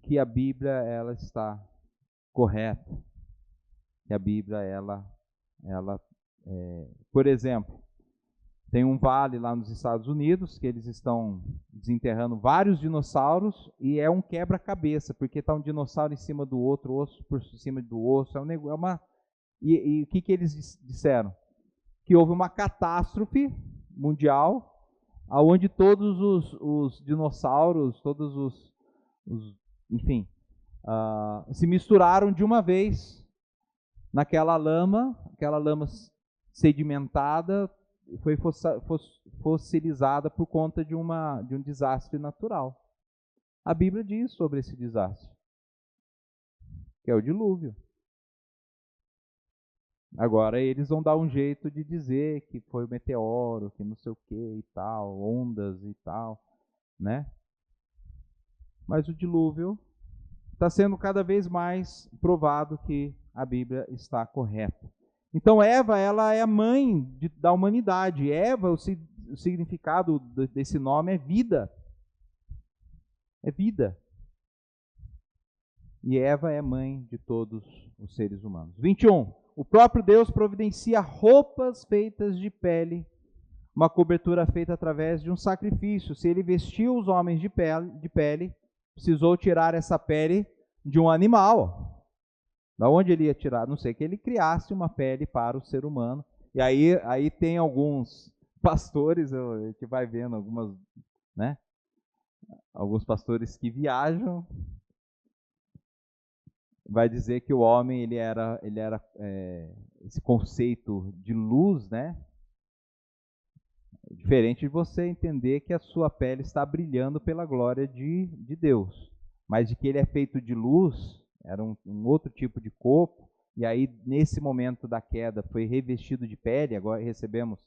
que a Bíblia ela está correta, que a Bíblia por exemplo, tem um vale lá nos Estados Unidos que eles estão desenterrando vários dinossauros e é um quebra-cabeça, porque está um dinossauro em cima do outro, osso por cima do osso, e o que eles disseram? Que houve uma catástrofe mundial, onde todos os dinossauros, enfim, se misturaram de uma vez naquela lama, aquela lama sedimentada foi fossilizada por conta de um desastre natural. A Bíblia diz sobre esse desastre, que é o dilúvio. Agora eles vão dar um jeito de dizer que foi o meteoro, que não sei o que e tal, ondas e tal, né? Mas o dilúvio está sendo cada vez mais provado que a Bíblia está correta. Então Eva, ela é a mãe da humanidade. Eva, o significado desse nome é vida. É vida. E Eva é mãe de todos os seres humanos. 21. O próprio Deus providencia roupas feitas de pele, uma cobertura feita através de um sacrifício. Se ele vestiu os homens de pele, precisou tirar essa pele de um animal. Da onde ele ia tirar? Não sei, que ele criasse uma pele para o ser humano. E aí tem alguns pastores, a gente vai vendo algumas, né? Alguns pastores que viajam, vai dizer que o homem ele era esse conceito de luz, né? Diferente de você entender que a sua pele está brilhando pela glória de Deus, mas de que ele é feito de luz, era um outro tipo de corpo, e aí nesse momento da queda foi revestido de pele, agora recebemos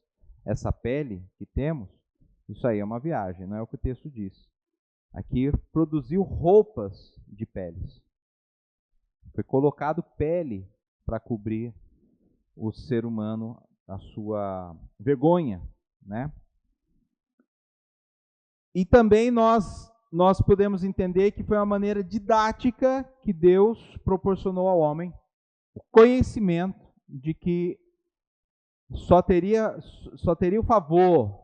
essa pele que temos. Isso aí é uma viagem, não é o que o texto diz. Aqui produziu roupas de peles. Foi colocado pele para cobrir o ser humano, a sua vergonha, né? E também nós podemos entender que foi uma maneira didática que Deus proporcionou ao homem o conhecimento de que só teria o favor,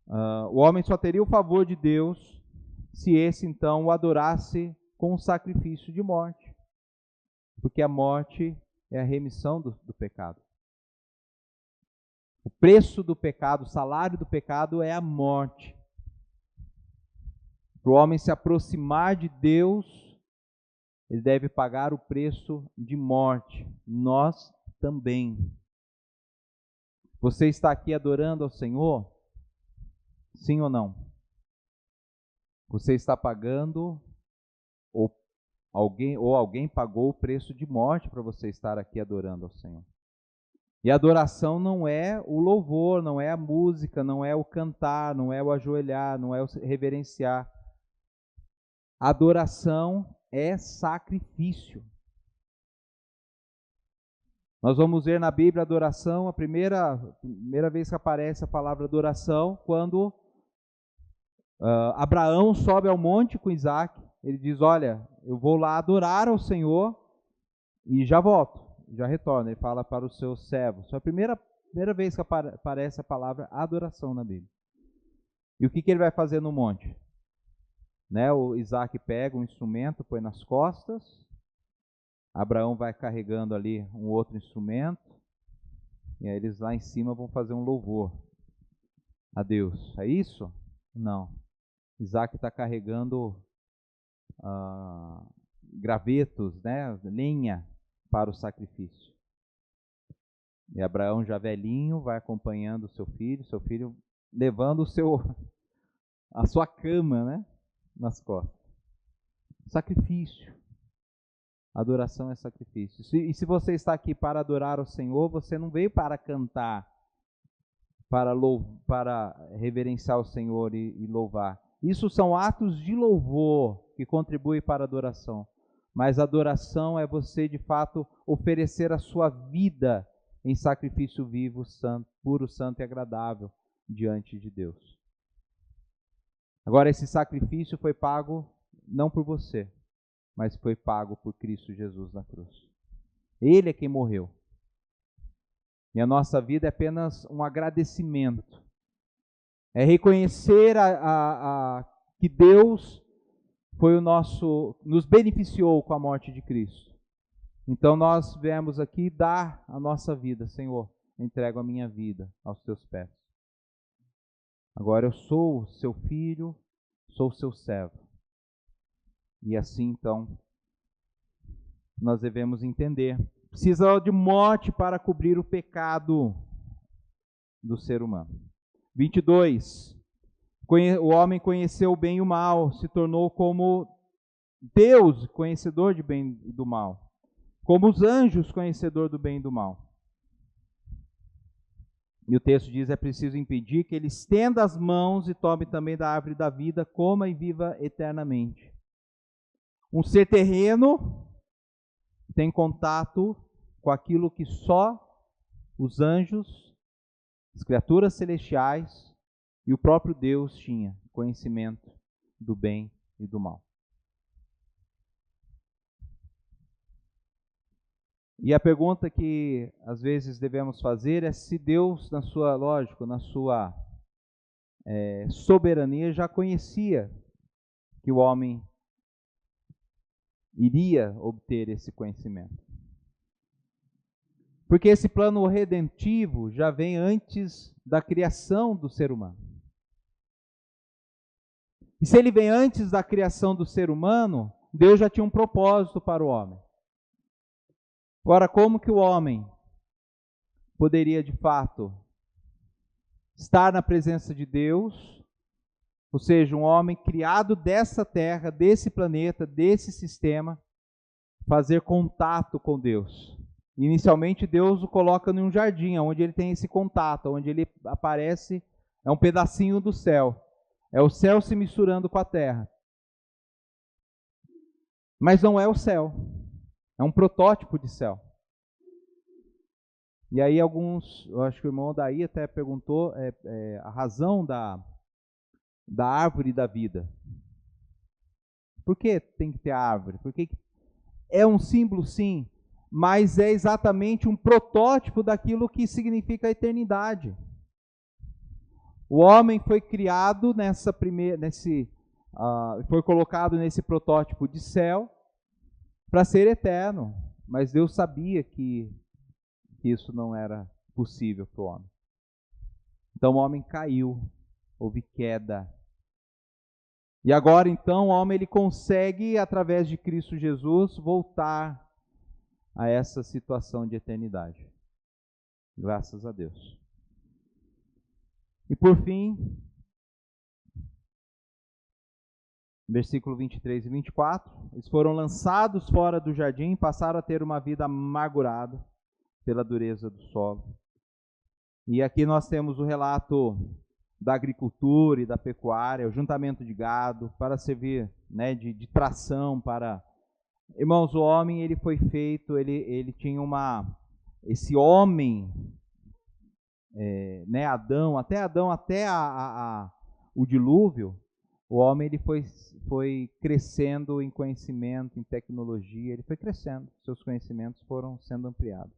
o homem só teria o favor de Deus se esse então o adorasse com um sacrifício de morte. Porque a morte é a remissão do pecado. O preço do pecado, o salário do pecado é a morte. Para o homem se aproximar de Deus, ele deve pagar o preço de morte. Nós também. Você está aqui adorando ao Senhor? Sim ou não? Você está pagando, ou alguém pagou o preço de morte para você estar aqui adorando ao Senhor. E a adoração não é o louvor, não é a música, não é o cantar, não é o ajoelhar, não é o reverenciar. A adoração é sacrifício. Nós vamos ver na Bíblia a adoração, a primeira vez que aparece a palavra adoração, quando Abraão sobe ao monte com Isaac. Ele diz, olha, eu vou lá adorar ao Senhor e já volto, já retorno. Ele fala para os seus servos. Foi a primeira vez que aparece a palavra adoração na Bíblia. E o que ele vai fazer no monte? O Isaac pega um instrumento, põe nas costas. Abraão vai carregando ali um outro instrumento. E aí eles lá em cima vão fazer um louvor a Deus. É isso? Não. Isaac está carregando gravetos, lenha para o sacrifício. E Abraão, já velhinho, vai acompanhando seu filho levando a sua cama, nas costas. Sacrifício. Adoração é sacrifício. E se você está aqui para adorar o Senhor, você não veio para cantar, para reverenciar o Senhor e louvar. Isso são atos de louvor que contribuem para a adoração. Mas a adoração é você, de fato, oferecer a sua vida em sacrifício vivo, santo, puro, santo e agradável diante de Deus. Agora, esse sacrifício foi pago não por você, mas foi pago por Cristo Jesus na cruz. Ele é quem morreu. E a nossa vida é apenas um agradecimento. É reconhecer que Deus foi nos beneficiou com a morte de Cristo. Então nós viemos aqui dar a nossa vida. Senhor, entrego a minha vida aos teus pés. Agora eu sou seu filho, sou seu servo. E assim então nós devemos entender. Precisa de morte para cobrir o pecado do ser humano. 22. O homem conheceu o bem e o mal, se tornou como Deus, conhecedor de bem e do mal. Como os anjos, conhecedor do bem e do mal. E o texto diz, é preciso impedir que ele estenda as mãos e tome também da árvore da vida, coma e viva eternamente. Um ser terreno tem contato com aquilo que só os anjos, as criaturas celestiais e o próprio Deus tinha, conhecimento do bem e do mal. E a pergunta que às vezes devemos fazer é se Deus, na sua soberania, já conhecia que o homem iria obter esse conhecimento. Porque esse plano redentivo já vem antes da criação do ser humano. E se ele vem antes da criação do ser humano, Deus já tinha um propósito para o homem. Agora, como que o homem poderia, de fato, estar na presença de Deus, ou seja, um homem criado dessa terra, desse planeta, desse sistema, fazer contato com Deus? Inicialmente, Deus o coloca em um jardim, onde ele tem esse contato, onde ele aparece, é um pedacinho do céu. É o céu se misturando com a terra. Mas não é o céu. É um protótipo de céu. E aí eu acho que o irmão daí até perguntou a razão da árvore da vida. Por que tem que ter a árvore? Porque é um símbolo, sim, mas é exatamente um protótipo daquilo que significa a eternidade. O homem foi criado foi colocado nesse protótipo de céu para ser eterno, mas Deus sabia que isso não era possível para o homem. Então o homem caiu, houve queda. E agora então o homem ele consegue, através de Cristo Jesus, voltar a essa situação de eternidade. Graças a Deus. E por fim, versículo 23 e 24, eles foram lançados fora do jardim e passaram a ter uma vida amargurada pela dureza do solo. E aqui nós temos o relato da agricultura e da pecuária, o juntamento de gado para servir, né, de tração para... Irmãos, o homem ele foi feito, ele tinha esse homem, né, Adão, até o dilúvio, o homem ele foi crescendo em conhecimento, em tecnologia, ele foi crescendo, seus conhecimentos foram sendo ampliados.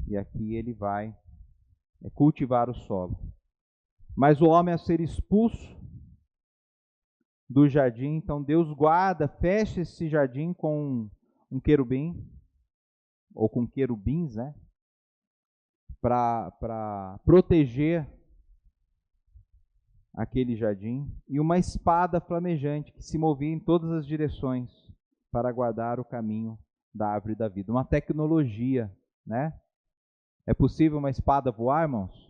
E aqui ele vai cultivar o solo. Mas o homem, a ser expulso do jardim, então Deus guarda, fecha esse jardim com um querubim, ou com querubins, né? Para proteger aquele jardim, e uma espada flamejante que se movia em todas as direções para guardar o caminho da árvore da vida. Uma tecnologia, né? É possível uma espada voar, irmãos?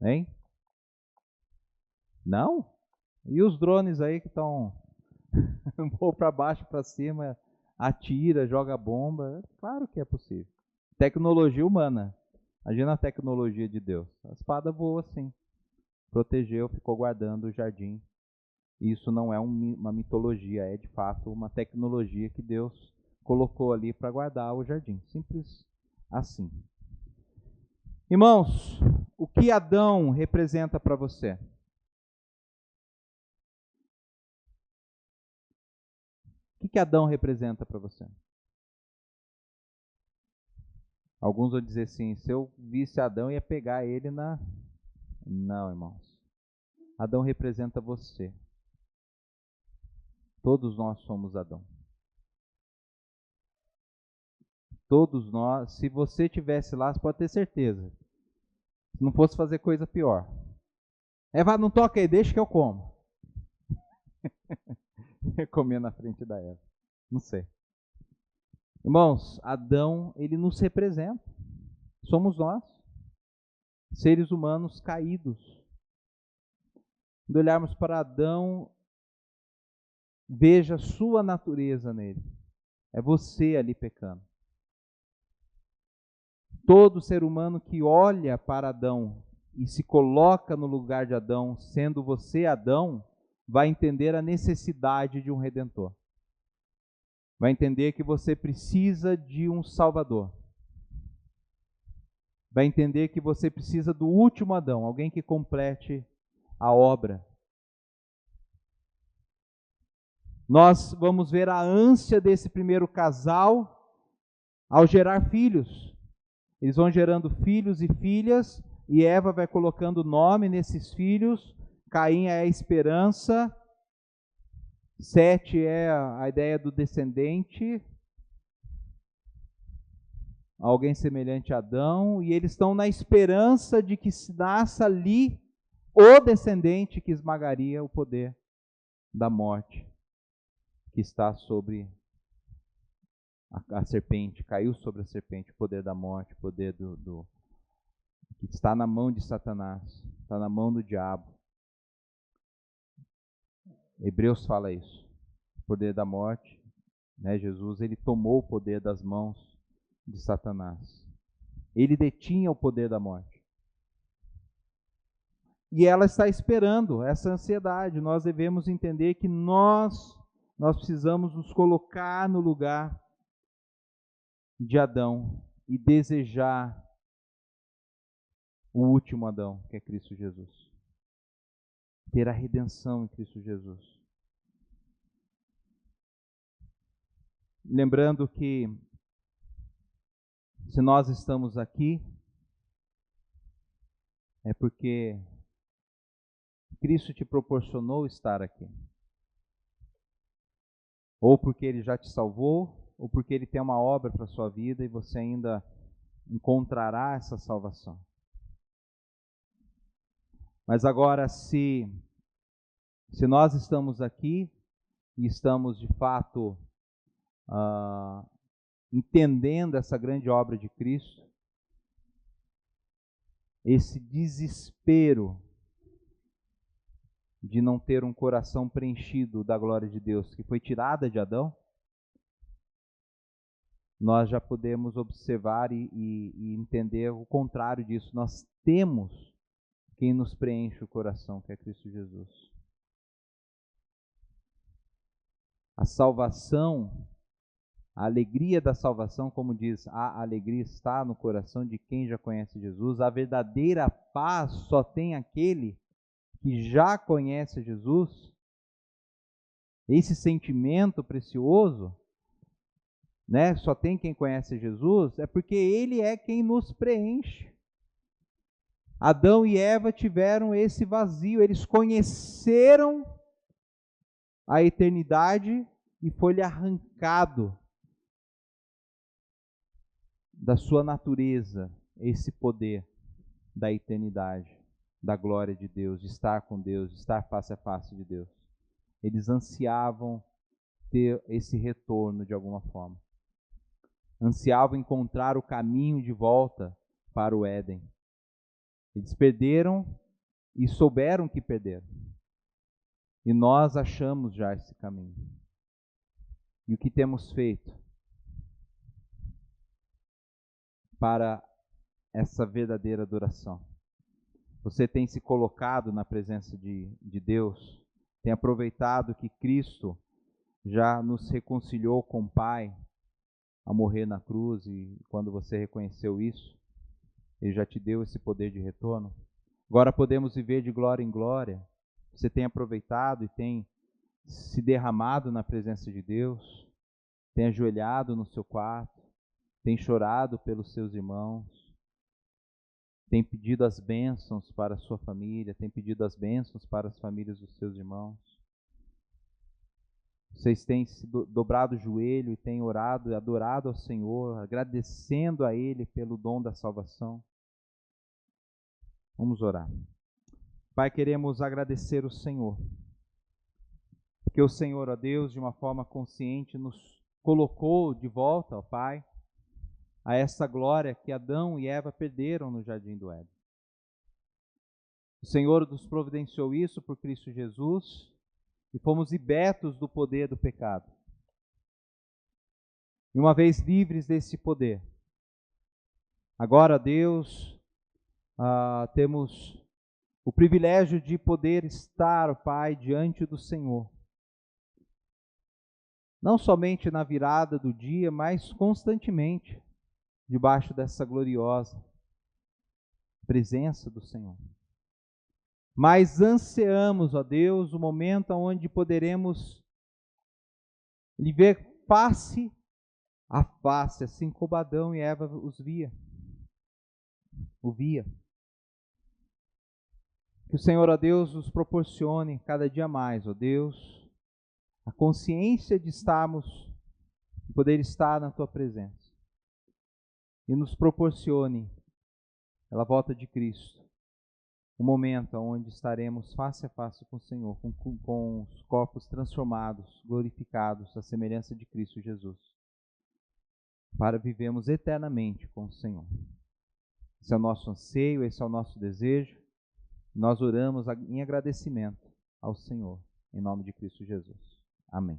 Hein? Não? E os drones aí que estão voam para baixo, para cima, atira, joga bomba? Claro que é possível. Tecnologia humana. Imagina a tecnologia de Deus. A espada voa sim. Protegeu, ficou guardando o jardim. Isso não é uma mitologia, é de fato uma tecnologia que Deus colocou ali para guardar o jardim. Simples assim. Irmãos, o que Adão representa para você? O que Adão representa para você? Alguns vão dizer assim, se eu visse Adão, ia pegar ele na... Não, irmãos. Adão representa você. Todos nós somos Adão. Todos nós, se você estivesse lá, você pode ter certeza. Se não fosse fazer coisa pior. Eva, não toca aí, deixa que eu como. Comer na frente da Eva. Não sei. Irmãos, Adão, ele nos representa. Somos nós. Seres humanos caídos. Quando olharmos para Adão, veja a sua natureza nele. É você ali pecando. Todo ser humano que olha para Adão e se coloca no lugar de Adão, sendo você Adão, vai entender a necessidade de um redentor. Vai entender que você precisa de um Salvador. Vai entender que você precisa do último Adão, alguém que complete a obra. Nós vamos ver a ânsia desse primeiro casal ao gerar filhos. Eles vão gerando filhos e filhas, e Eva vai colocando nome nesses filhos. Caim é a esperança, Sete é a ideia do descendente, alguém semelhante a Adão, e eles estão na esperança de que se nasça ali o descendente que esmagaria o poder da morte, que está sobre a serpente, caiu sobre a serpente, o poder da morte, o poder que está na mão de Satanás, está na mão do diabo. Hebreus fala isso, o poder da morte, né? Jesus, ele tomou o poder das mãos de Satanás. Ele detinha o poder da morte. E ela está esperando essa ansiedade. Nós devemos entender que nós precisamos nos colocar no lugar de Adão e desejar o último Adão, que é Cristo Jesus. ter a redenção em Cristo Jesus. Lembrando que, se nós estamos aqui, é porque Cristo te proporcionou estar aqui. Ou porque Ele já te salvou, ou porque Ele tem uma obra para a sua vida e você ainda encontrará essa salvação. Mas agora, se nós estamos aqui e estamos de fato entendendo essa grande obra de Cristo, esse desespero de não ter um coração preenchido da glória de Deus que foi tirada de Adão, nós já podemos observar e entender o contrário disso. Nós temos quem nos preenche o coração, que é Cristo Jesus. A salvação, a alegria da salvação, como diz, a alegria está no coração de quem já conhece Jesus. A verdadeira paz só tem aquele que já conhece Jesus. Esse sentimento precioso, né, só tem quem conhece Jesus, é porque Ele é quem nos preenche. Adão e Eva tiveram esse vazio, eles conheceram a eternidade e foi-lhe arrancado da sua natureza esse poder da eternidade, da glória de Deus, de estar com Deus, de estar face a face de Deus. Eles ansiavam ter esse retorno de alguma forma. Ansiavam encontrar o caminho de volta para o Éden. Eles perderam e souberam que perderam. E nós achamos já esse caminho. E o que temos feito para essa verdadeira adoração? Você tem se colocado na presença de Deus? Tem aproveitado que Cristo já nos reconciliou com o Pai a morrer na cruz, e quando você reconheceu isso, Ele já te deu esse poder de retorno? Agora podemos viver de glória em glória. Você tem aproveitado e tem se derramado na presença de Deus? Tem ajoelhado no seu quarto? Tem chorado pelos seus irmãos? Tem pedido as bênçãos para a sua família? Tem pedido as bênçãos para as famílias dos seus irmãos? Vocês têm se dobrado o joelho e têm orado e adorado ao Senhor, agradecendo a Ele pelo dom da salvação? Vamos orar. Pai, queremos agradecer o Senhor, porque o Senhor, ó Deus, de uma forma consciente, nos colocou de volta, ó Pai, a essa glória que Adão e Eva perderam no jardim do Éden. O Senhor nos providenciou isso por Cristo Jesus e fomos libertos do poder do pecado. E uma vez livres desse poder, agora, Deus, temos o privilégio de poder estar, Pai, diante do Senhor. Não somente na virada do dia, mas constantemente, debaixo dessa gloriosa presença do Senhor. Mas ansiamos, ó Deus, o momento onde poderemos lhe ver face a face, assim como Adão e Eva o via. Que o Senhor, ó Deus, nos proporcione cada dia mais, ó Deus, a consciência de poder estar na Tua presença. E nos proporcione, pela volta de Cristo, o momento onde estaremos face a face com o Senhor, com os corpos transformados, glorificados, à semelhança de Cristo Jesus, para vivermos eternamente com o Senhor. Esse é o nosso anseio, esse é o nosso desejo. Nós oramos em agradecimento ao Senhor, em nome de Cristo Jesus. Amém.